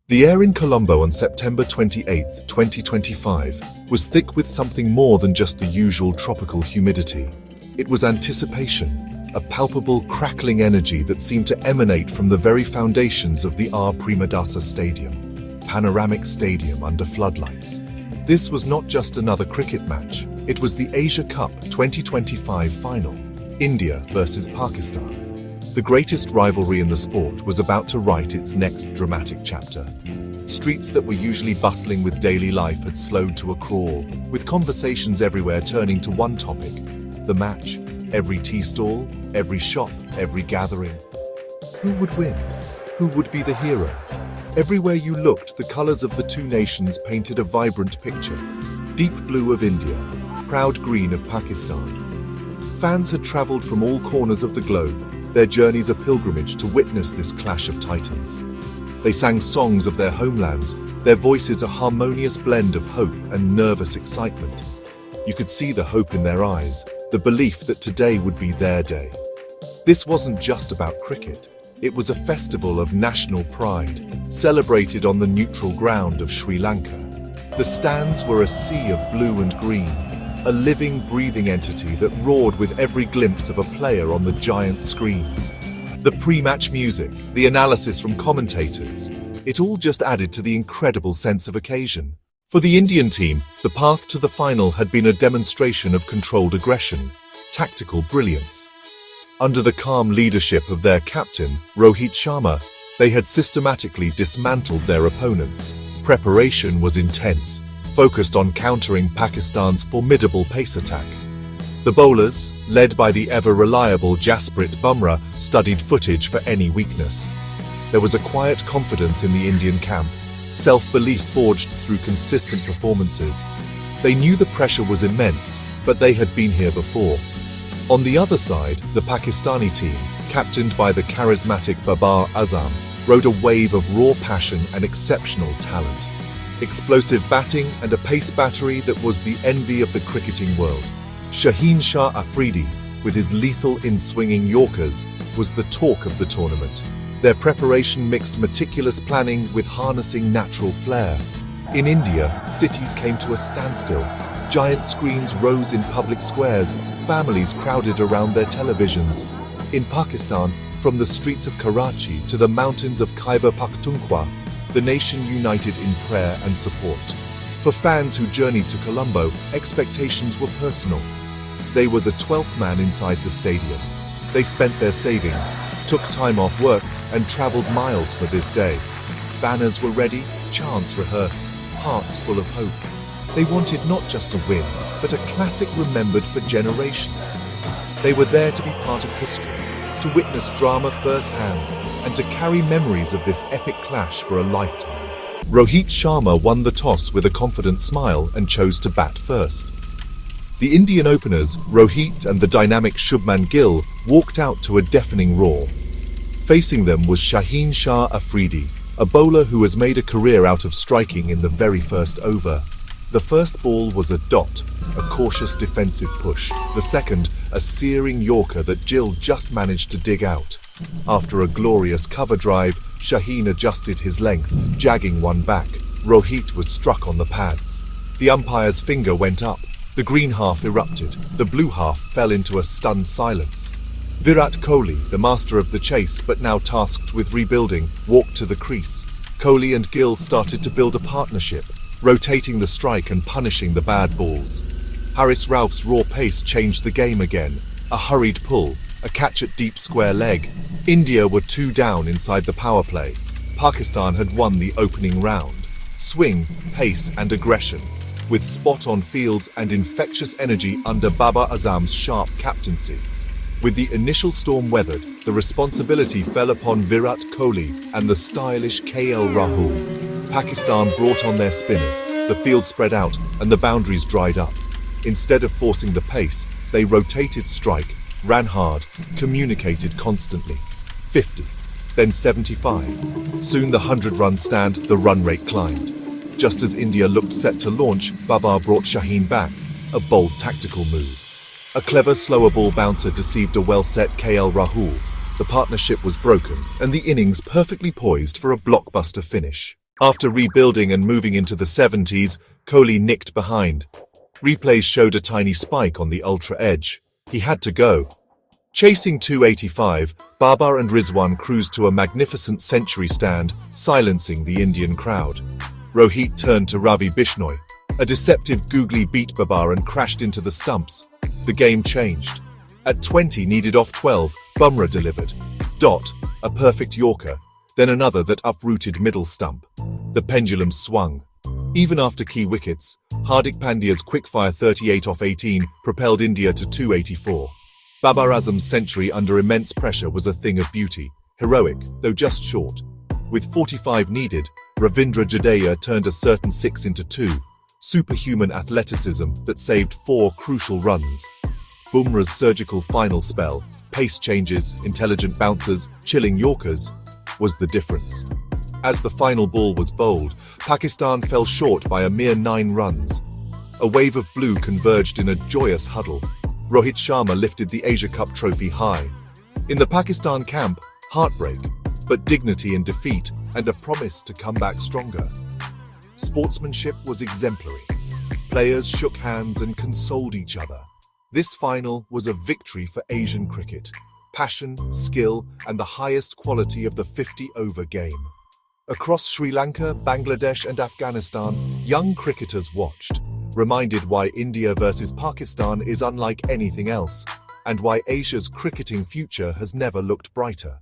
The air in Colombo on September 28, 2025, was thick with something more than just the usual tropical humidity. It was anticipation, a palpable, crackling energy that seemed to emanate from the very foundations of the R. Premadasa Stadium, panoramic stadium under floodlights. This was not just another cricket match, it was the Asia Cup 2025 final, India versus Pakistan. The greatest rivalry in the sport was about to write its next dramatic chapter. Streets that were usually bustling with daily life had slowed to a crawl, with conversations everywhere turning to one topic: the match. Every tea stall, every shop, every gathering. Who would win? Who would be the hero? Everywhere you looked, the colors of the two nations painted a vibrant picture. Deep blue of India, proud green of Pakistan. Fans had traveled from all corners of the globe, their journeys a pilgrimage to witness this clash of titans. They sang songs of their homelands, their voices a harmonious blend of hope and nervous excitement. You could see the hope in their eyes, the belief that today would be their day. This wasn't just about cricket. It was a festival of national pride, celebrated on the neutral ground of Sri Lanka. The stands were a sea of blue and green, a living, breathing entity that roared with every glimpse of a player on the giant screens. The pre-match music, the analysis from commentators, it all just added to the incredible sense of occasion. For the Indian team, the path to the final had been a demonstration of controlled aggression, tactical brilliance. Under the calm leadership of their captain, Rohit Sharma, they had systematically dismantled their opponents. Preparation was intense, focused on countering Pakistan's formidable pace attack. The bowlers, led by the ever-reliable Jasprit Bumrah, studied footage for any weakness. There was a quiet confidence in the Indian camp, self-belief forged through consistent performances. They knew the pressure was immense, but they had been here before. On the other side, the Pakistani team, captained by the charismatic Babar Azam, rode a wave of raw passion and exceptional talent. Explosive batting and a pace battery that was the envy of the cricketing world. Shaheen Shah Afridi, with his lethal in-swinging Yorkers, was the talk of the tournament. Their preparation mixed meticulous planning with harnessing natural flair. In India, cities came to a standstill. Giant screens rose in public squares, families crowded around their televisions. In Pakistan, from the streets of Karachi to the mountains of Khyber Pakhtunkhwa, the nation united in prayer and support. For fans who journeyed to Colombo, expectations were personal. They were the 12th man inside the stadium. They spent their savings, took time off work, and traveled miles for this day. Banners were ready, chants rehearsed, hearts full of hope. They wanted not just a win, but a classic remembered for generations. They were there to be part of history, to witness drama firsthand, and to carry memories of this epic clash for a lifetime. Rohit Sharma won the toss with a confident smile and chose to bat first. The Indian openers, Rohit and the dynamic Shubman Gill, walked out to a deafening roar. Facing them was Shaheen Shah Afridi, a bowler who has made a career out of striking in the very first over. The first ball was a dot, a cautious defensive push. The second, a searing Yorker that Gill just managed to dig out. After a glorious cover drive, Shaheen adjusted his length, jagging one back. Rohit was struck on the pads. The umpire's finger went up. The green half erupted. The blue half fell into a stunned silence. Virat Kohli, the master of the chase but now tasked with rebuilding, walked to the crease. Kohli and Gill started to build a partnership, rotating the strike and punishing the bad balls. Haris Rauf's raw pace changed the game again. A hurried pull, a catch at deep square leg. India were 2 down inside the power play. Pakistan had won the opening round. Swing, pace and aggression, with spot-on fields and infectious energy under Babar Azam's sharp captaincy. With the initial storm weathered, the responsibility fell upon Virat Kohli and the stylish KL Rahul. Pakistan brought on their spinners, the field spread out and the boundaries dried up. Instead of forcing the pace, they rotated strike, ran hard, communicated constantly. 50, then 75. Soon the 100-run stand, the run rate climbed. Just as India looked set to launch, Babar brought Shaheen back, a bold tactical move. A clever slower ball bouncer deceived a well-set KL Rahul. The partnership was broken, and the innings perfectly poised for a blockbuster finish. After rebuilding and moving into the 70s, Kohli nicked behind. Replays showed a tiny spike on the ultra edge. He had to go. Chasing 285, Babar and Rizwan cruised to a magnificent century stand, silencing the Indian crowd. Rohit turned to Ravi Bishnoi. A deceptive googly beat Babar and crashed into the stumps. The game changed. At 20 needed off 12, Bumrah delivered. A perfect Yorker, then another that uprooted middle stump. The pendulum swung. Even after key wickets, Hardik Pandya's quickfire 38 off 18 propelled India to 284. Babar Azam's century under immense pressure was a thing of beauty, heroic, though just short. With 45 needed, Ravindra Jadeja turned a certain 6 into 2, superhuman athleticism that saved 4 crucial runs. Bumrah's surgical final spell, pace changes, intelligent bouncers, chilling Yorkers, was the difference. As the final ball was bowled, Pakistan fell short by a mere 9 runs. A wave of blue converged in a joyous huddle. Rohit Sharma lifted the Asia Cup trophy high. In the Pakistan camp, heartbreak, but dignity in defeat and a promise to come back stronger. Sportsmanship was exemplary. Players shook hands and consoled each other. This final was a victory for Asian cricket. Passion, skill, and the highest quality of the 50-over game. Across Sri Lanka, Bangladesh, and Afghanistan, young cricketers watched, reminded why India versus Pakistan is unlike anything else, and why Asia's cricketing future has never looked brighter.